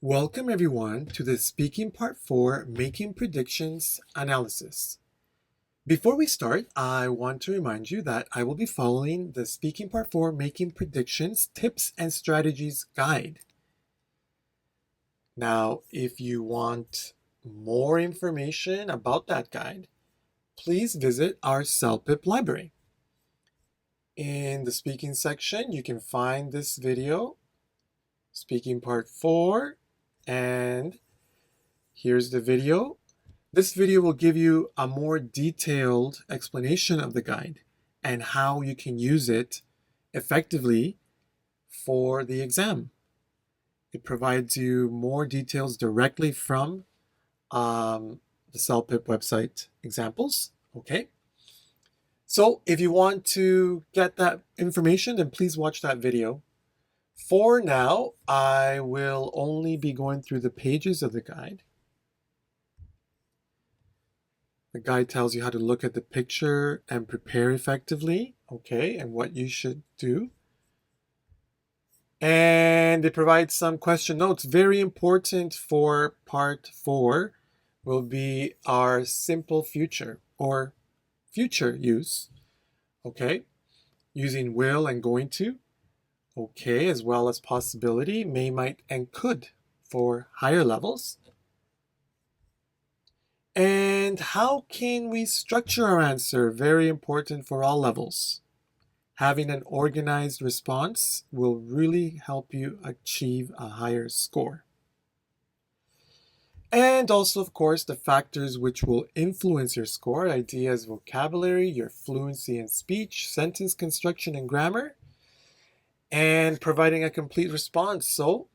Welcome everyone to the Speaking Part 4 Making Predictions Analysis. Before we start, I want to remind you that I will be following the Speaking Part 4 Making Predictions Tips and Strategies Guide. Now, if you want more information about that guide, please visit our CELPIP library. In the speaking section, you can find this video, Speaking Part 4, and here's the video. This video will give you a more detailed explanation of the guide and how you can use it effectively for the exam. It provides you more details directly from the CELPIP website examples. Okay. So if you want to get that information, then please watch that video. For now, I will only be going through the pages of the guide. The guide tells you how to look at the picture and prepare effectively, okay, and what you should do. And it provides some question notes. Very important for part 4 will be our simple future or future use, okay, using will and going to, okay, as well as possibility, may, might, and could for higher levels. And how can we structure our answer? Very important for all levels. Having an organized response will really help you achieve a higher score. And also, of course, the factors which will influence your score, ideas, vocabulary, your fluency in speech, sentence construction, and grammar, and providing a complete response. So,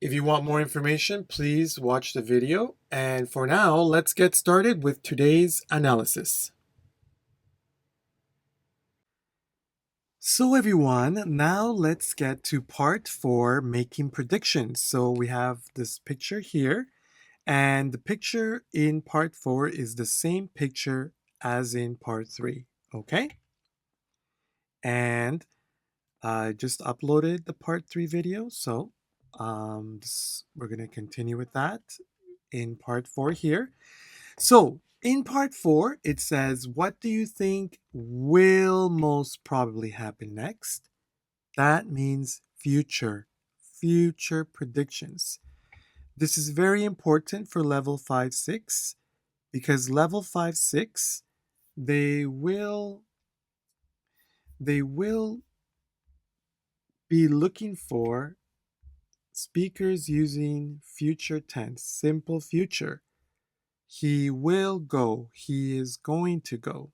if you want more information, please watch the video. And for now, let's get started with today's analysis. So everyone, now let's get to part 4, making predictions. So we have this picture here, and the picture in part 4 is the same picture as in part 3, okay? And I just uploaded the part 3 video, so we're going to continue with that in part 4 here. So in part 4, it says, what do you think will most probably happen next? That means future predictions. This is very important for level 5-6 because level 5-6, they will be looking for speakers using future tense, simple future. He will go. He is going to go.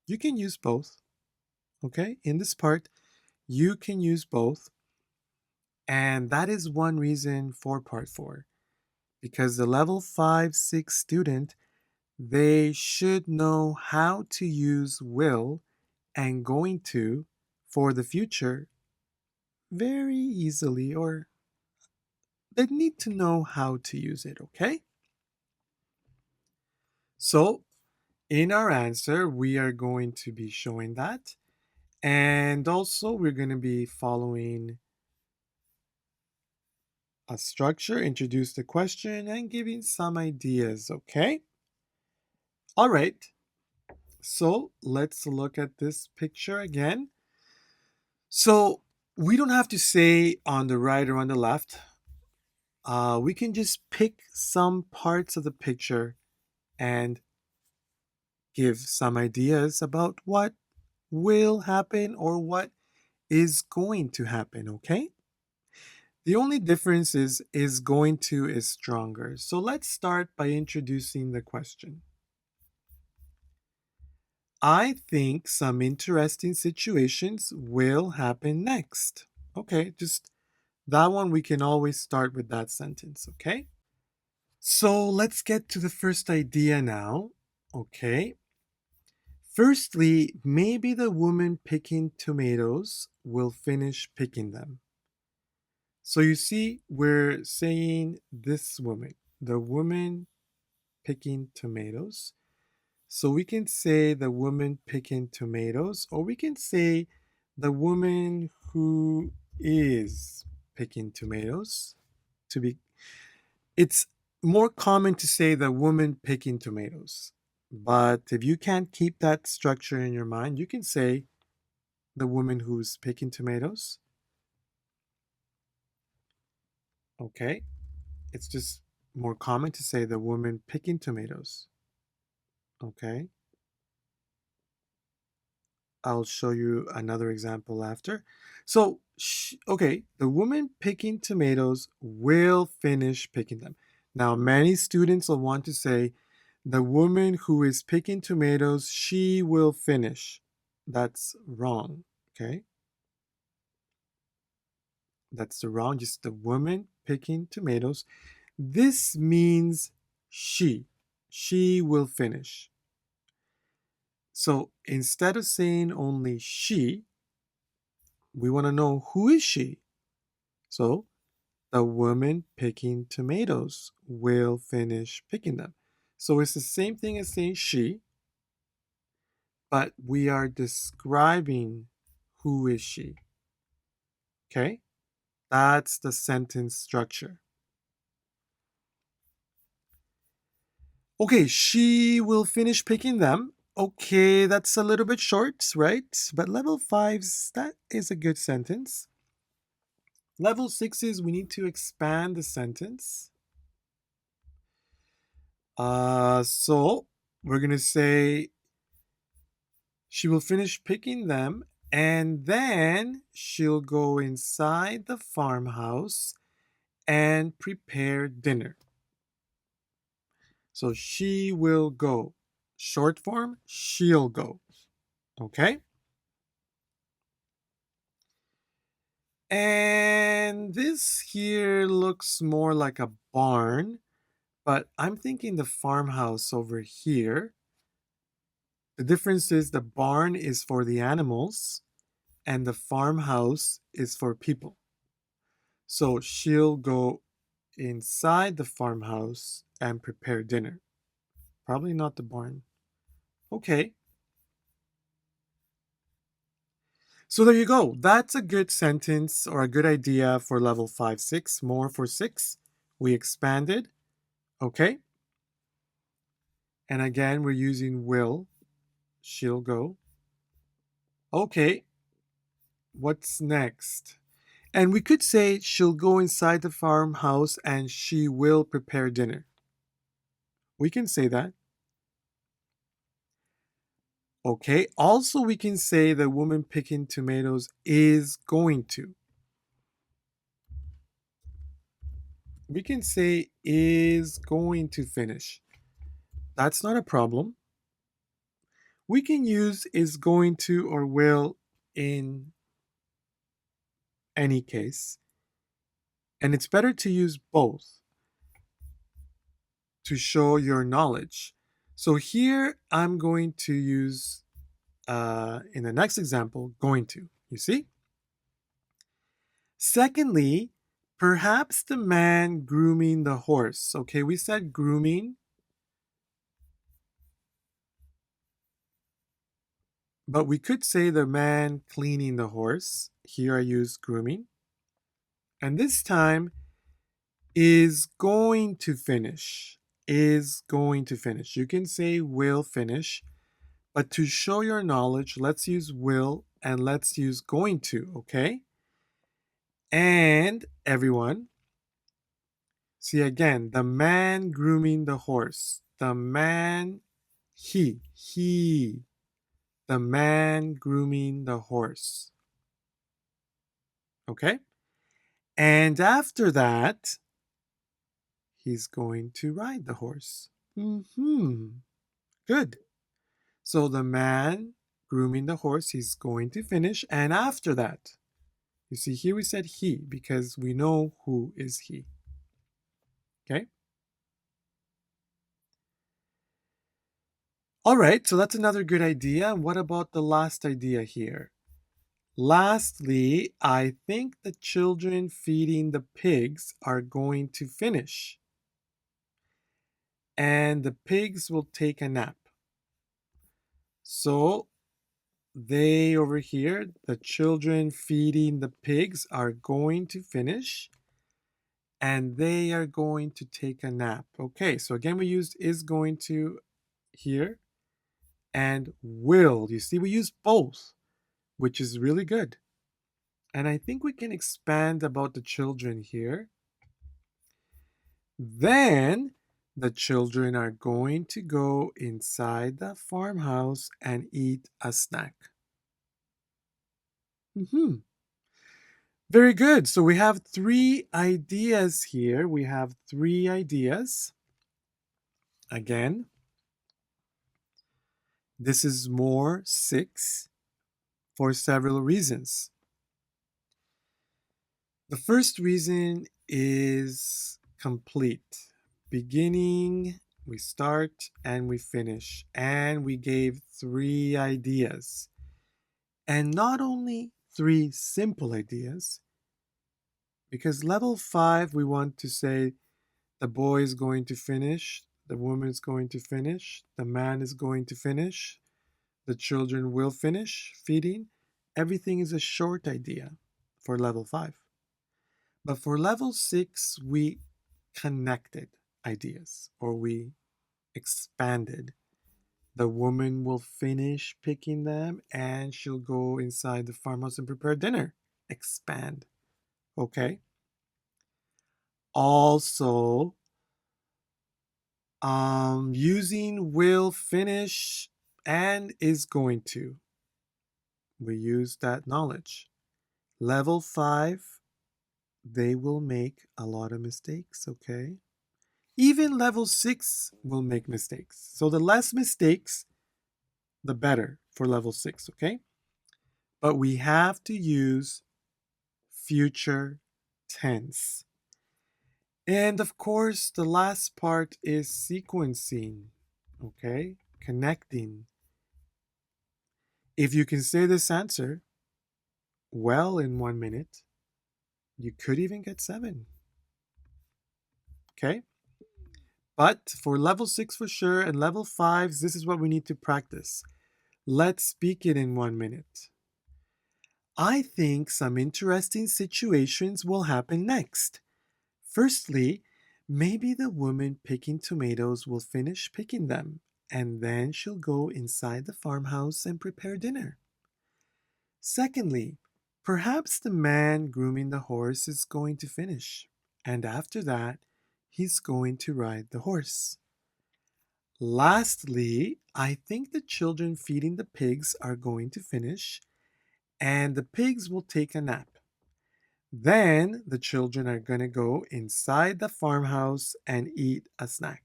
You can use both. Okay? In this part, you can use both. And that is one reason for part 4. Because the level 5-6 student, they should know how to use will and going to for the future very easily, or they need to know how to use it, okay? So in our answer, we are going to be showing that. And also we're going to be following a structure, introduce the question, and giving some ideas, okay? All right, so let's look at this picture again. So we don't have to say on the right or on the left. We can just pick some parts of the picture and give some ideas about what will happen or what is going to happen, okay? The only difference is going to is stronger. So let's start by introducing the question. I think some interesting situations will happen next. Okay, just that one we can always start with that sentence, okay? So let's get to the first idea now, okay? Firstly, maybe the woman picking tomatoes will finish picking them. So you see, we're saying this woman, the woman picking tomatoes. So we can say the woman picking tomatoes, or we can say the woman who is picking tomatoes. To be, it's more common to say the woman picking tomatoes. But if you can't keep that structure in your mind, you can say the woman who's picking tomatoes. Okay? It's just more common to say the woman picking tomatoes. Okay? I'll show you another example after. So, okay, the woman picking tomatoes will finish picking them. Now, many students will want to say, the woman who is picking tomatoes, she will finish. That's wrong, okay? That's the wrong, just the woman picking tomatoes. This means she. She will finish. So instead of saying only she, we want to know who is she. So the woman picking tomatoes will finish picking them. So it's the same thing as saying she, but we are describing who is she. Okay? That's the sentence structure. Okay, she will finish picking them. Okay, that's a little bit short, right? But level 5s, that is a good sentence. Level 6s, we need to expand the sentence. So we're going to say she will finish picking them and then she'll go inside the farmhouse and prepare dinner. So she will go. Short form, she'll go. Okay? And this here looks more like a barn, but I'm thinking the farmhouse over here. The difference is the barn is for the animals and the farmhouse is for people. So she'll go inside the farmhouse and prepare dinner. Probably not the barn. Okay. So there you go. That's a good sentence or a good idea for level 5, 6. More for 6. We expanded. Okay. And again, we're using will. She'll go. Okay. What's next? And we could say she'll go inside the farmhouse and she will prepare dinner. We can say that. Okay. Also, we can say the woman picking tomatoes is going to. We can say is going to finish. That's not a problem. We can use is going to or will in any case. And it's better to use both to show your knowledge. So here I'm going to use, in the next example, going to. You see? Secondly, perhaps the man grooming the horse. Okay, we said grooming. But we could say the man cleaning the horse. Here I use grooming. And this time is going to finish. Is going to finish. You can say will finish. But to show your knowledge, let's use will and let's use going to, okay? And everyone, see again, the man grooming the horse. The man, he, the man grooming the horse. Okay? And after that, he's going to ride the horse. Good. So the man grooming the horse, he's going to finish. And after that, you see here we said he because we know who is he. Okay? All right, so that's another good idea. And what about the last idea here? Lastly, I think the children feeding the pigs are going to finish. And the pigs will take a nap. So they over here, the children feeding the pigs, are going to finish and they are going to take a nap. Okay, so again, we used is going to here and will. You see, we use both, which is really good. And I think we can expand about the children here. Then the children are going to go inside the farmhouse and eat a snack. Mhm. Very good. So we have three ideas here. We have three ideas. Again, this is more six for several reasons. The first reason is complete. Beginning, we start and we finish. And we gave three ideas. And not only three simple ideas, because level 5, we want to say the boy is going to finish, the woman is going to finish, the man is going to finish, the children will finish feeding. Everything is a short idea for level 5. But for level 6, we connected ideas or we expanded. The woman will finish picking them and she'll go inside the farmhouse and prepare dinner. Expand. Okay. Also, using will finish and is going to. We use that knowledge. Level 5, they will make a lot of mistakes, okay? Even level 6 will make mistakes. So the less mistakes, the better for level 6, okay? But we have to use future tense. And of course, the last part is sequencing, okay? Connecting. If you can say this answer well in 1 minute, you could even get 7, okay? But for level 6 for sure and level 5s, this is what we need to practice. Let's speak it in 1 minute. I think some interesting situations will happen next. Firstly, maybe the woman picking tomatoes will finish picking them, and then she'll go inside the farmhouse and prepare dinner. Secondly, perhaps the man grooming the horse is going to finish, and after that, he's going to ride the horse. Lastly, I think the children feeding the pigs are going to finish, and the pigs will take a nap. Then the children are going to go inside the farmhouse and eat a snack.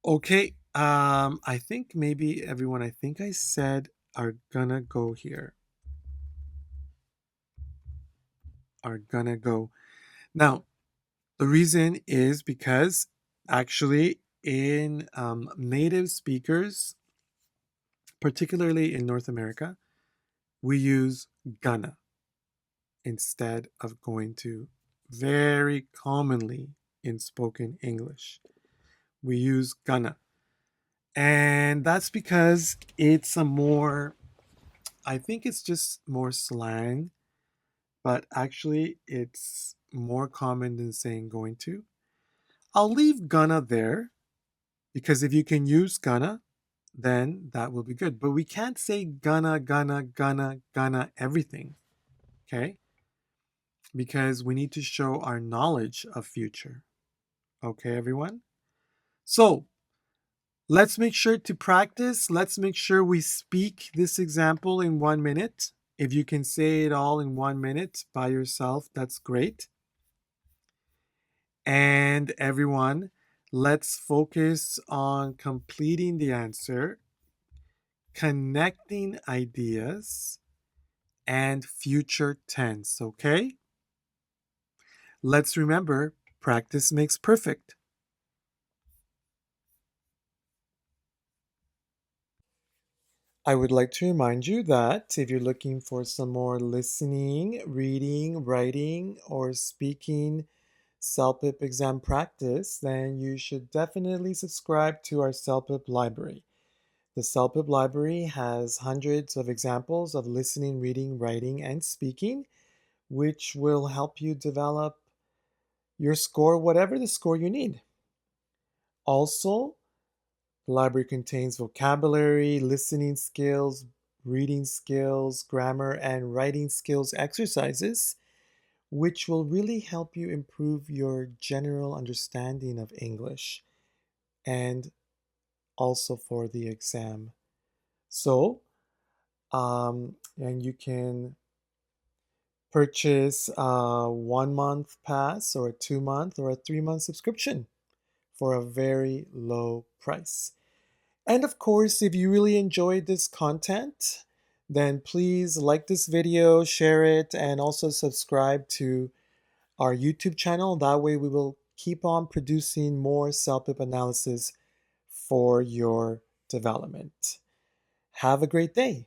Okay, I think maybe everyone, I think I said are gonna go here. Are gonna go. Now, the reason is because actually in native speakers, particularly in North America, we use gonna instead of going to. Very commonly in spoken English, we use gonna. And that's because it's a more, I think it's just more slang, but actually it's more common than saying going to. I'll leave gonna there because if you can use gonna, then that will be good. But we can't say gonna everything, okay? Because we need to show our knowledge of future. Okay, everyone? So let's make sure to practice. Let's make sure we speak this example in 1 minute. If you can say it all in 1 minute by yourself, that's great. And everyone, let's focus on completing the answer, connecting ideas, and future tense, okay? Let's remember, practice makes perfect. I would like to remind you that if you're looking for some more listening, reading, writing, or speaking CELPIP exam practice, then you should definitely subscribe to our CELPIP library. The CELPIP library has hundreds of examples of listening, reading, writing, and speaking, which will help you develop your score, whatever the score you need. Also, the library contains vocabulary, listening skills, reading skills, grammar, and writing skills exercises, which will really help you improve your general understanding of English and also for the exam. So, and you can purchase a 1 month pass or a 2 month or a 3 month subscription for a very low price. And of course, if you really enjoyed this content, then please like this video, share it, and also subscribe to our YouTube channel. That way we will keep on producing more CELPIP analysis for your development. Have a great day.